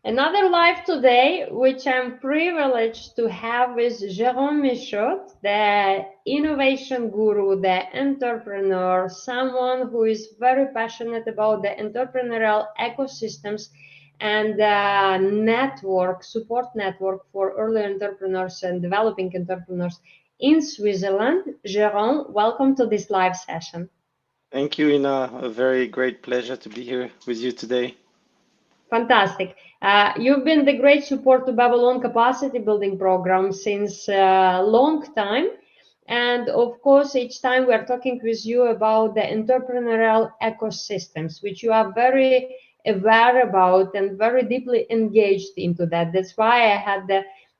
Another live today, which I'm privileged to have, is Jérôme Michaud, the innovation guru, the entrepreneur, someone who is very passionate about the entrepreneurial ecosystems and network, support network for early entrepreneurs and developing entrepreneurs in Switzerland. Jérôme, welcome to this live session. Thank you, Inna. A very great pleasure to be here with you today. Fantastic. You've been the great support to Bevel ON Capacity Building Programme since a long time. And of course, each time we're talking with you about the entrepreneurial ecosystems, which you are very aware about and very deeply engaged into that. That's why I had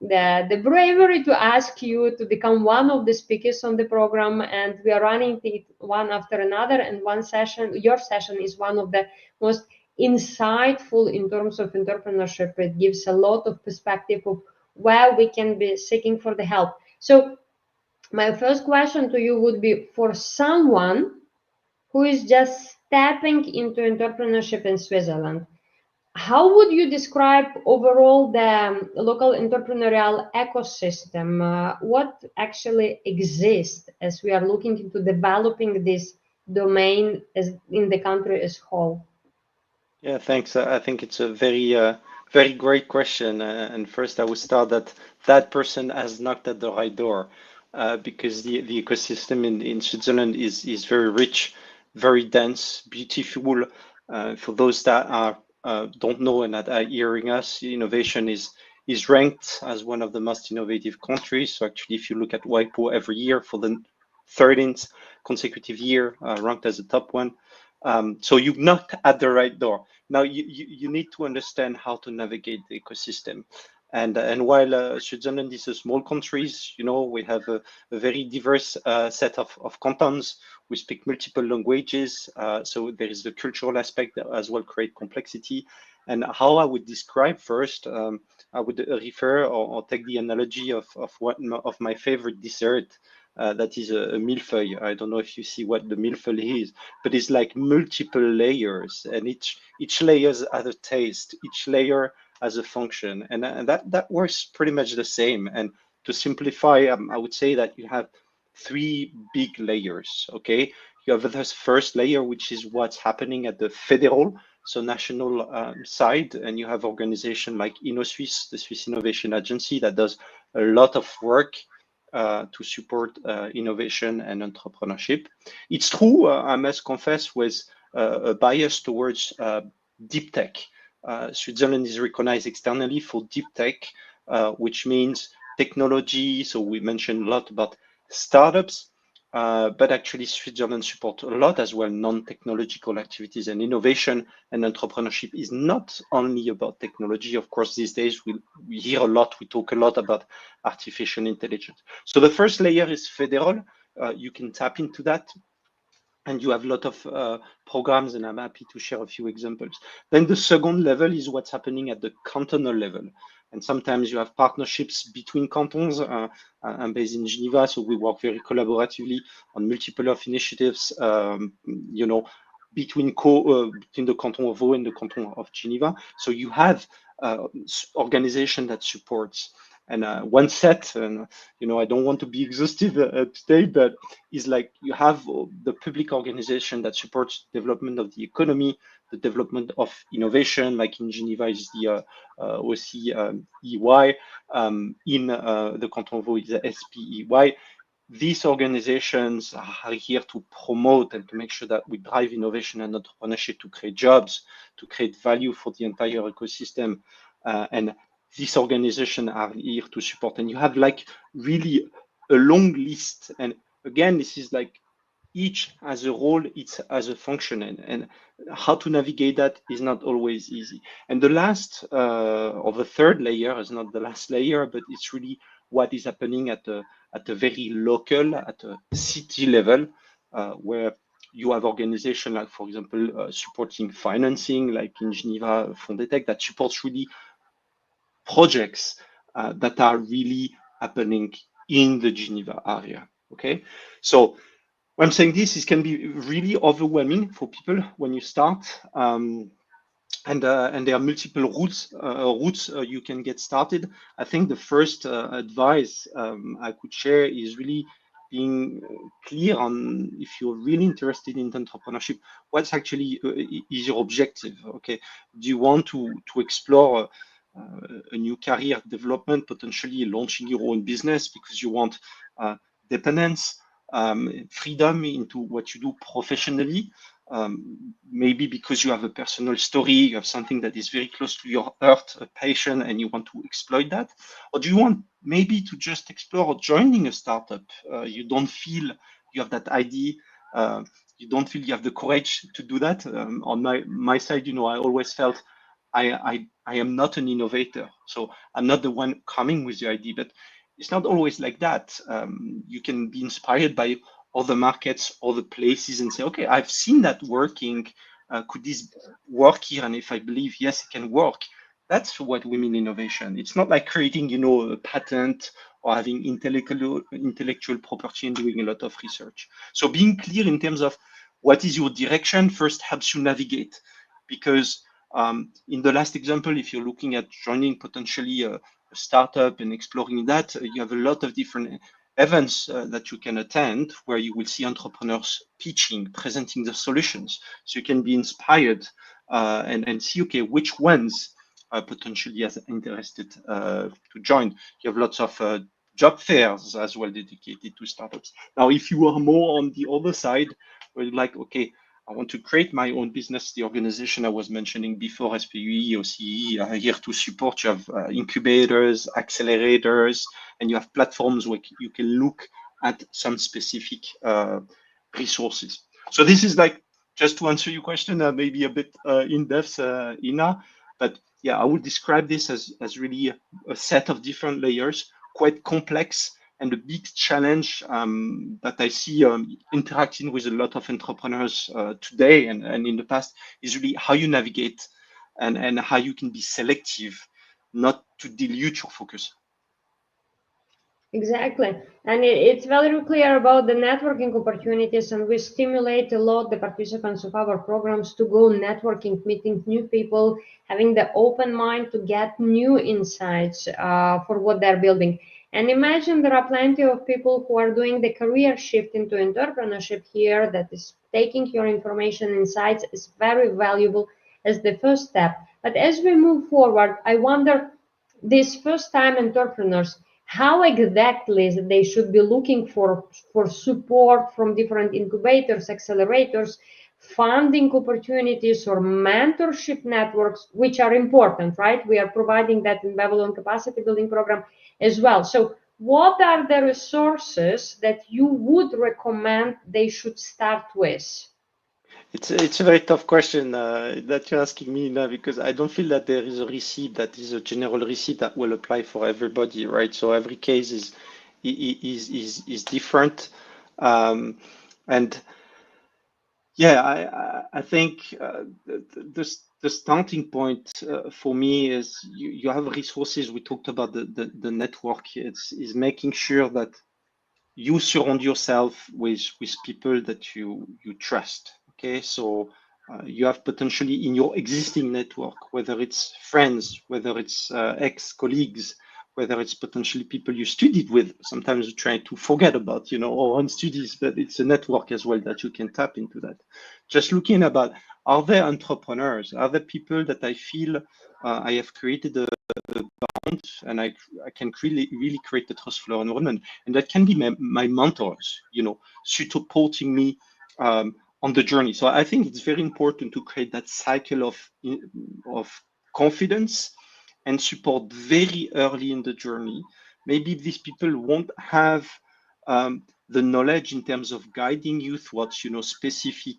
the bravery to ask you to become one of the speakers on the program. And we are running it one after another. And one session, your session is one of the most insightful in terms of entrepreneurship. It gives a lot of perspective of where we can be seeking for the help. So my first question to you would be, for someone who is just stepping into entrepreneurship in Switzerland, how would you describe overall the local entrepreneurial ecosystem? What actually exists as we are looking into developing this domain as in the country as whole? Yeah, thanks. I think it's a very great question. And first, I would start that person has knocked at the right door, because the ecosystem in Switzerland is very rich, very dense, beautiful. For those that don't know and that are hearing us, innovation is ranked as one of the most innovative countries. So actually, if you look at WIPO every year for the 13th consecutive year, ranked as the top one. So you've knocked at the right door. Now you need to understand how to navigate the ecosystem. And while Switzerland is a small country, we have a very diverse set of cantons. We speak multiple languages, so there is the cultural aspect that as well create complexity. And how I would describe first, I would refer or take the analogy of my favorite dessert. That is a millefeuille. I don't know if you see what the millefeuille is, but it's like multiple layers, and each layer has a taste, each layer has a function, and that works pretty much the same. And to simplify, I would say that you have three big layers. Okay, you have the first layer, which is what's happening at the federal, so national side, and you have organization like InnoSwiss, the Swiss Innovation Agency, that does a lot of work to support innovation and entrepreneurship. It's true, I must confess, with a bias towards deep tech. Switzerland is recognized externally for deep tech, which means technology. So we mentioned a lot about startups, but actually Switzerland supports a lot as well non-technological activities, and innovation and entrepreneurship is not only about technology. Of course, these days we hear a lot, we talk a lot about artificial intelligence. So the first layer is federal. You can tap into that, and you have a lot of programs, and I'm happy to share a few examples. Then the second level is what's happening at the cantonal level. And sometimes you have partnerships between cantons. I'm based in Geneva, so we work very collaboratively on multiple of initiatives, between the canton of Vaud and the canton of Geneva. So you have organization that supports. And one set, and I don't want to be exhaustive today, but is like you have the public organization that supports development of the economy, the development of innovation, like in Geneva is the OCEY, in the Canton of Vaud is the SPEY. These organizations are here to promote and to make sure that we drive innovation and entrepreneurship to create jobs, to create value for the entire ecosystem. And these organizations are here to support. And you have like really a long list. And again, this is like each has a role, each has a function, and how to navigate that is not always easy. And the last or the third layer is not the last layer, but it's really what is happening at a very local, at a city level, where you have organizations like, for example, supporting financing, like in Geneva, Fondetech, that supports really projects that are really happening in the Geneva area. Okay, so when I'm saying this, it can be really overwhelming for people when you start. and there are multiple routes you can get started. I think the first advice I could share is really being clear on, if you're really interested in entrepreneurship, what's actually is your objective. Okay, do you want to explore a new career development, potentially launching your own business because you want dependence, freedom into what you do professionally? Maybe because you have a personal story, you have something that is very close to your heart, a passion, and you want to exploit that? Or do you want maybe to just explore joining a startup? You don't feel you have that idea. You don't feel you have the courage to do that. On my side, I always felt I am not an innovator, so I'm not the one coming with the idea. But it's not always like that. You can be inspired by other markets, other places, and say, okay, I've seen that working. Could this work here? And if I believe, yes, it can work. That's what we mean innovation. It's not like creating, a patent or having intellectual property and doing a lot of research. So being clear in terms of what is your direction first helps you navigate. Because in the last example, if you're looking at joining potentially a startup and exploring that, you have a lot of different events that you can attend where you will see entrepreneurs pitching, presenting their solutions. So you can be inspired and see, okay, which ones are potentially as interested to join. You have lots of job fairs as well dedicated to startups. Now, if you are more on the other side, where you're like, okay, I want to create my own business. The organization I was mentioning before, SPUE, OCE, are here to support. You have incubators, accelerators, and you have platforms where you can look at some specific resources. So this is like, just to answer your question, maybe a bit in depth, Inna, but yeah, I would describe this as really a set of different layers, quite complex, and a big challenge that I see interacting with a lot of entrepreneurs today and in the past is really how you navigate and how you can be selective, not to dilute your focus. Exactly. And it's very clear about the networking opportunities, and we stimulate a lot the participants of our programs to go networking, meeting new people, having the open mind to get new insights for what they're building. And imagine there are plenty of people who are doing the career shift into entrepreneurship here, that is taking your information insights is very valuable as the first step. But as we move forward, I wonder, these first time entrepreneurs, how exactly they should be looking for support from different incubators, accelerators, funding opportunities, or mentorship networks, which are important, right? We are providing that in Bevel ON Capacity Building Program as well. So what are the resources that you would recommend they should start with? It's a very tough question that you're asking me now, because I don't feel that there is a receipt that is a general receipt that will apply for everybody, right? So every case is different, and yeah, I think the starting point for me is you have resources. We talked about the network. Is making sure that you surround yourself with people that you trust. Okay, so you have potentially in your existing network, whether it's friends, whether it's ex-colleagues, whether it's potentially people you studied with. Sometimes you try to forget about, our own studies, but it's a network as well that you can tap into that. Just looking about, are there entrepreneurs? Are there people that I feel I have created a bond, and I can really create a trustful environment, and that can be my mentors, supporting me on the journey. So I think it's very important to create that cycle of confidence and support very early in the journey. Maybe these people won't have the knowledge in terms of guiding you towards, specific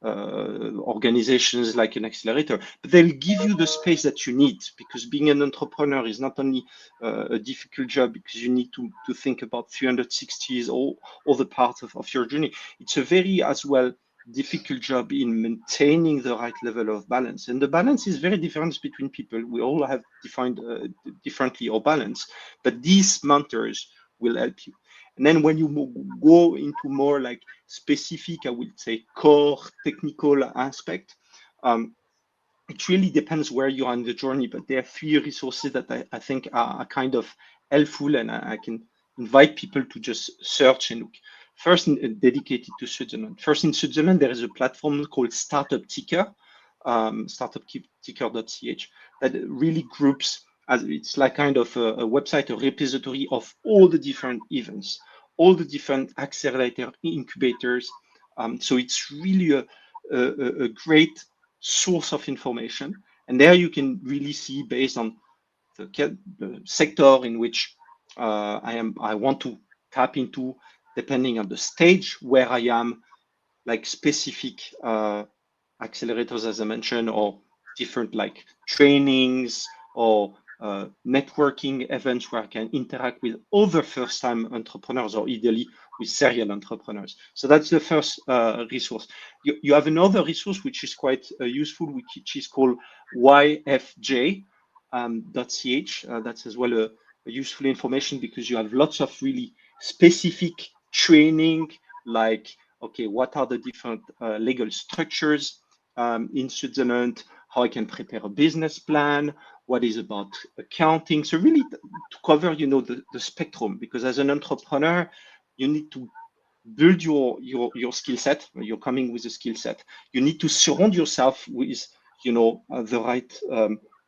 organizations like an accelerator, but they'll give you the space that you need, because being an entrepreneur is not only a difficult job because you need to think about 360s, all the parts of your journey. It's a very as well difficult job in maintaining the right level of balance, and the balance is very different between people. We all have defined differently our balance, but these mentors will help you. And then when you go into more like specific, I would say core technical aspect, it really depends where you are in the journey, but there are three resources that I think are kind of helpful, and I can invite people to just search and look. First, dedicated to Switzerland. First, in Switzerland, there is a platform called Startup Ticker, startupticker.ch, that really groups, as it's like kind of a website, a repository of all the different events, all the different accelerator incubators. So it's really a great source of information. And there you can really see, based on the sector in which I want to tap into, depending on the stage where I am, like specific accelerators, as I mentioned, or different like trainings or networking events where I can interact with other first-time entrepreneurs, or ideally with serial entrepreneurs. So that's the first resource. You have another resource which is quite useful, which is called YFJ.ch. That's as well a useful information, because you have lots of really specific training, like, okay, what are the different legal structures in Switzerland, how I can prepare a business plan, what is about accounting. So really to cover, the spectrum, because as an entrepreneur, you need to build your skill set. You're coming with a skill set. You need to surround yourself with, the right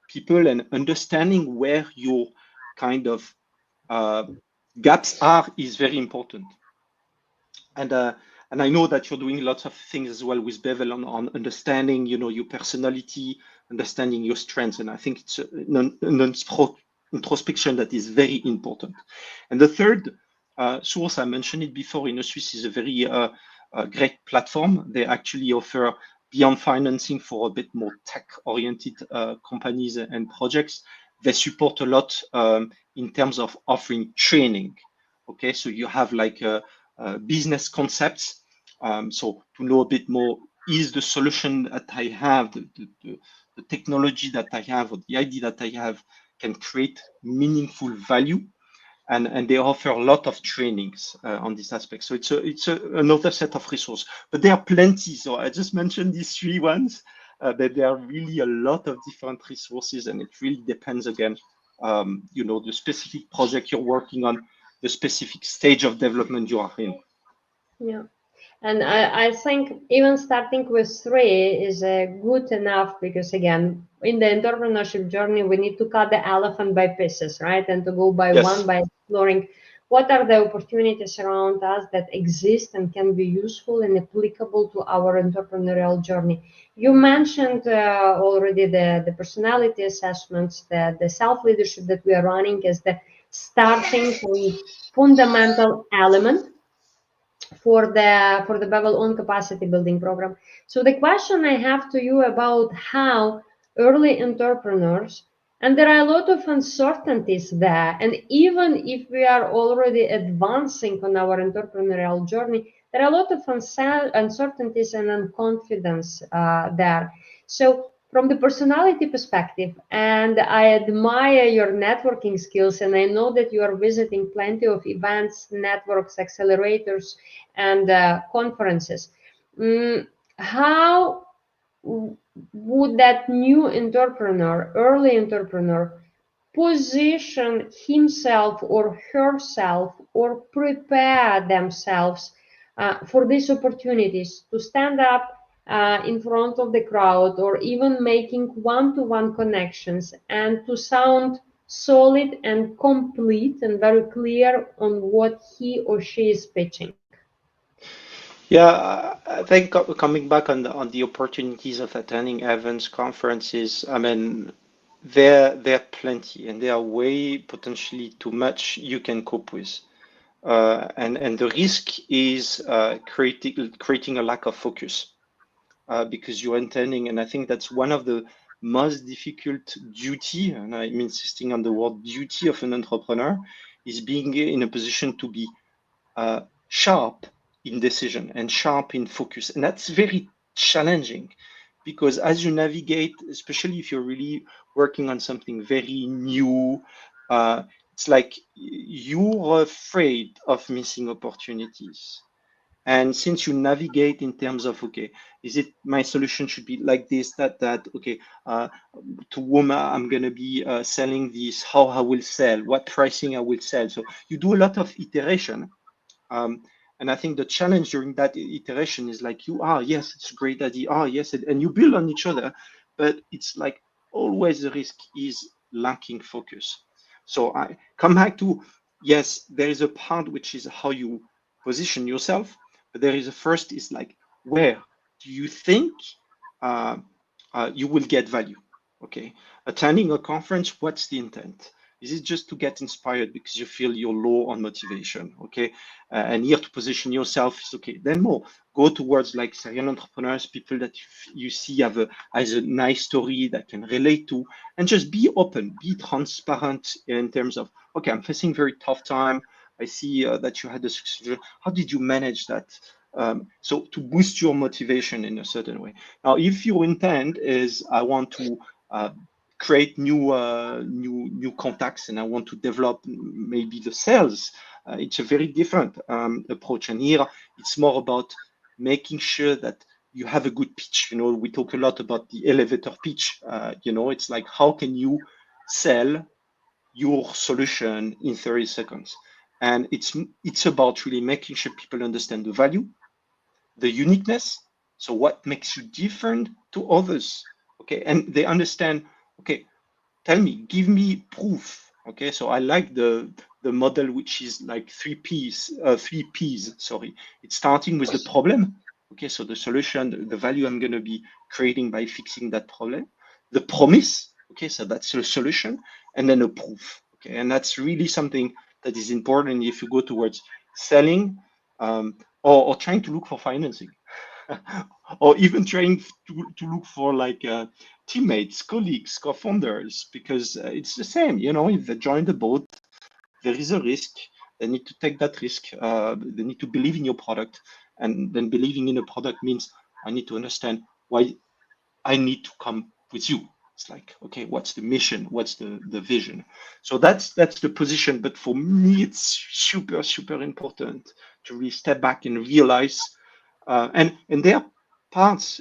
people, and understanding where your kind of gaps are is very important. And I know that you're doing lots of things as well with Bevel on understanding, your personality, understanding your strengths. And I think it's an introspection that is very important. And the third source, I mentioned it before, Inna Swiss is a very great platform. They actually offer, beyond financing for a bit more tech-oriented companies and projects, they support a lot in terms of offering training. Okay, so you have like business concepts. So to know a bit more, is the solution that I have, the technology that I have, or the idea that I have, can create meaningful value? And they offer a lot of trainings on this aspect. So it's another set of resources, but there are plenty. So I just mentioned these three ones, but there are really a lot of different resources, and it really depends again, the specific project you're working on, the specific stage of development you are in. Yeah. And I think even starting with three is good enough, because again, in the entrepreneurship journey, we need to cut the elephant by pieces, right? And to go by one, Yes. by exploring what are the opportunities around us that exist and can be useful and applicable to our entrepreneurial journey. You mentioned already the personality assessments, the self-leadership that we are running as the starting and fundamental element for the Bevel ON Capacity Building Program. So the question I have to you about how early entrepreneurs, and there are a lot of uncertainties there, and even if we are already advancing on our entrepreneurial journey, there are a lot of uncertainties and unconfidence there. So from the personality perspective, and I admire your networking skills, and I know that you are visiting plenty of events, networks, accelerators, and conferences. How would that new entrepreneur, early entrepreneur, position himself or herself, or prepare themselves for these opportunities to stand up in front of the crowd, or even making one-to-one connections, and to sound solid and complete and very clear on what he or she is pitching? Yeah, I think coming back on the opportunities of attending events, conferences, I mean, there are plenty, and there are way potentially too much you can cope with. And the risk is creating a lack of focus, because you're intending, and I think that's one of the most difficult duty, and I'm insisting on the word duty, of an entrepreneur, is being in a position to be sharp in decision and sharp in focus. And that's very challenging, because as you navigate, especially if you're really working on something very new, it's like you're afraid of missing opportunities. And since you navigate in terms of, okay, is it my solution should be like this, that, okay, to whom I'm going to be selling this, how I will sell, what pricing I will sell. So you do a lot of iteration. And I think the challenge during that iteration is like, yes, it's a great idea. Yes, and you build on each other, but it's like always the risk is lacking focus. So I come back to, yes, there is a part which is how you position yourself, but there is a first is like, where do you think uh, you will get value? Okay, attending a conference, what's the intent? Is it just to get inspired because you feel you're low on motivation? Okay, and here to position yourself is okay. Then more go towards like serial entrepreneurs, people that you see have as a nice story that can relate to, and just be open, be transparent in terms of, okay, I'm facing very tough time. I see that you had a success. How did you manage that? So to boost your motivation in a certain way. Now, if your intent is I want to create new contacts and I want to develop maybe the sales, it's a very different approach. And here it's more about making sure that you have a good pitch. You know, we talk a lot about the elevator pitch. You know, it's like how can you sell your solution in 30 seconds? And it's about really making sure people understand the value, the uniqueness. So what makes you different to others? Okay, and they understand. Okay, tell me, give me proof. Okay, so I like the model which is like three P's. Sorry, it's starting with the problem. Okay, so the solution, the value I'm going to be creating by fixing that problem, the promise. Okay, so that's the solution, and then a proof. Okay, and that's really something that is important if you go towards selling or trying to look for financing. Or even trying to look for like teammates, colleagues, co-founders, because it's the same. You know, if they join the boat, there is a risk. They need to take that risk. They need to believe in your product, and then believing in a product means I need to understand why I need to come with you. It's like, okay, what's the mission? What's the vision? So that's the position. But for me, it's super important to really step back and realize. And there are parts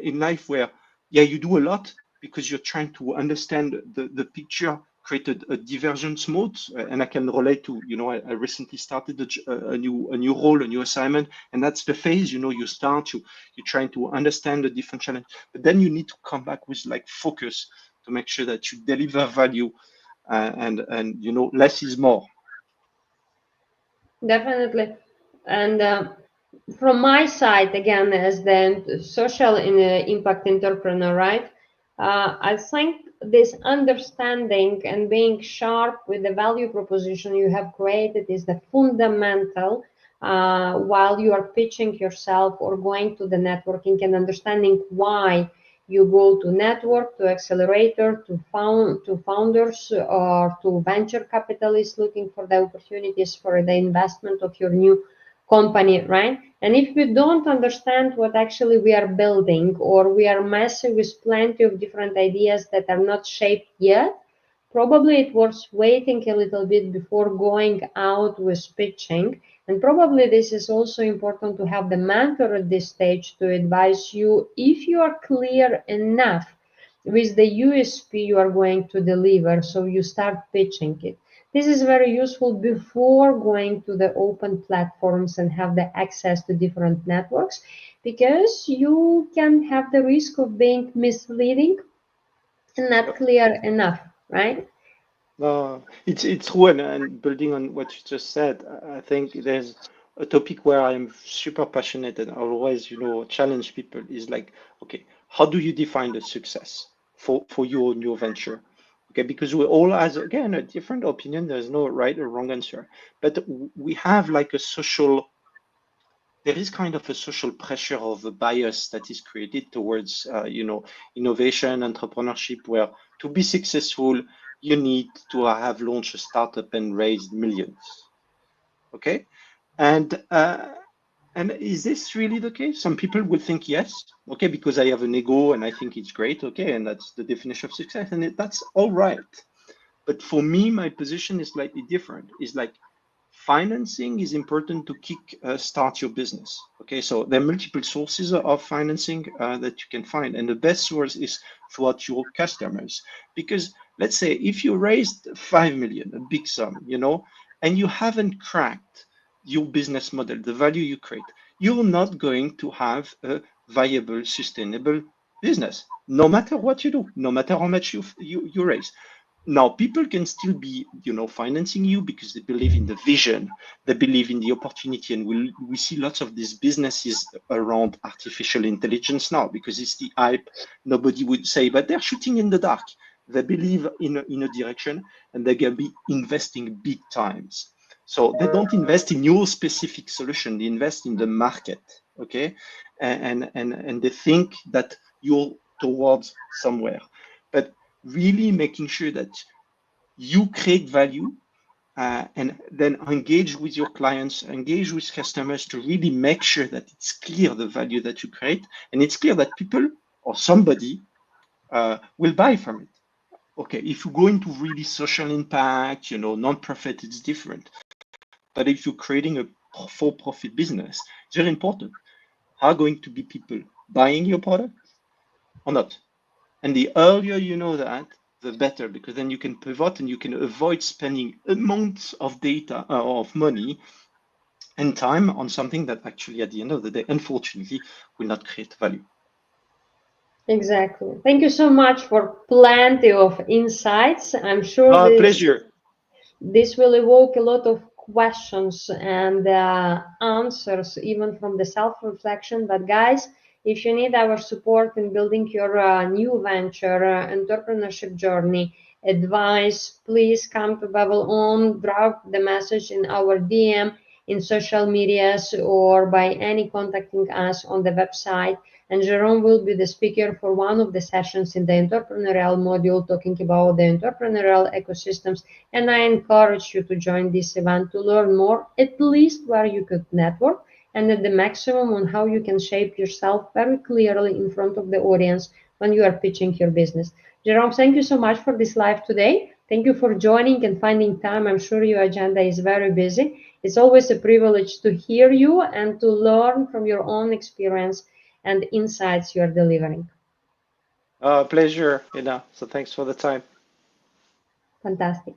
in life where, yeah, you do a lot because you're trying to understand the picture, create a divergence mode. And I can relate to, you know, I recently started a new role, a new assignment, and that's the phase. You know, you're trying to understand the different challenge, but then you need to come back with like focus to make sure that you deliver value, and you know, less is more. Definitely. And from my side, again, as the social impact entrepreneur, right? I think this understanding and being sharp with the value proposition you have created is the fundamental while you are pitching yourself or going to the networking and understanding why you go to network, to accelerator, to founders, or to venture capitalists looking for the opportunities for the investment of your new company, right? And if we don't understand what actually we are building, or we are messing with plenty of different ideas that are not shaped yet, probably it was waiting a little bit before going out with pitching. And probably this is also important to have the mentor at this stage to advise you if you are clear enough with the USP you are going to deliver, so you start pitching it. This is very useful before going to the open platforms and have the access to different networks, because you can have the risk of being misleading and not clear enough, right? No, it's true, and building on what you just said, I think there's a topic where I'm super passionate and I always, you know, challenge people is like, okay, how do you define the success for your new venture? Okay, because we all has again a different opinion. There's no right or wrong answer, but we have like a social, there is kind of a social pressure of a bias that is created towards you know, innovation, entrepreneurship, where to be successful you need to have launched a startup and raised millions. Okay, and and is this really the case? Some people will think yes, okay, because I have an ego and I think it's great, okay, and that's the definition of success, and that's all right. But for me, my position is slightly different. It's like financing is important to start your business. Okay, so there are multiple sources of financing that you can find, and the best source is throughout your customers. Because let's say if you raised 5 million, a big sum, and you haven't cracked your business model, the value you create, you're not going to have a viable, sustainable business, no matter what you do, no matter how much you raise. Now, people can still be, financing you because they believe in the vision, they believe in the opportunity, and we see lots of these businesses around artificial intelligence now because it's the hype. Nobody would say, but they're shooting in the dark. They believe in a direction, and they're going to be investing big times. So they don't invest in your specific solution; they invest in the market. Okay, and they think that you're towards somewhere, but really making sure that you create value and then engage with your clients, engage with customers to really make sure that it's clear the value that you create, and it's clear that people or somebody will buy from it. Okay, if you go into really social impact, non-profit, it's different. But if you're creating a for-profit business, it's very important. Are going to be people buying your product or not? And the earlier you know that, the better, because then you can pivot and you can avoid spending amounts of data or of money and time on something that actually, at the end of the day, unfortunately, will not create value. Exactly. Thank you so much for plenty of insights. I'm sure Pleasure. This will evoke a lot of questions and answers, even from the self-reflection. But guys, if you need our support in building your new venture, entrepreneurship journey, advice, please come to Bevel On, drop the message in our DM, in social medias, or by any contacting us on the website. And Jérôme will be the speaker for one of the sessions in the entrepreneurial module, talking about the entrepreneurial ecosystems. And I encourage you to join this event to learn more, at least where you could network, and at the maximum on how you can shape yourself very clearly in front of the audience when you are pitching your business. Jérôme, thank you so much for this live today. Thank you for joining and finding time. I'm sure your agenda is very busy. It's always a privilege to hear you and to learn from your own experience and insights you are delivering. Pleasure, Inna. So thanks for the time. Fantastic.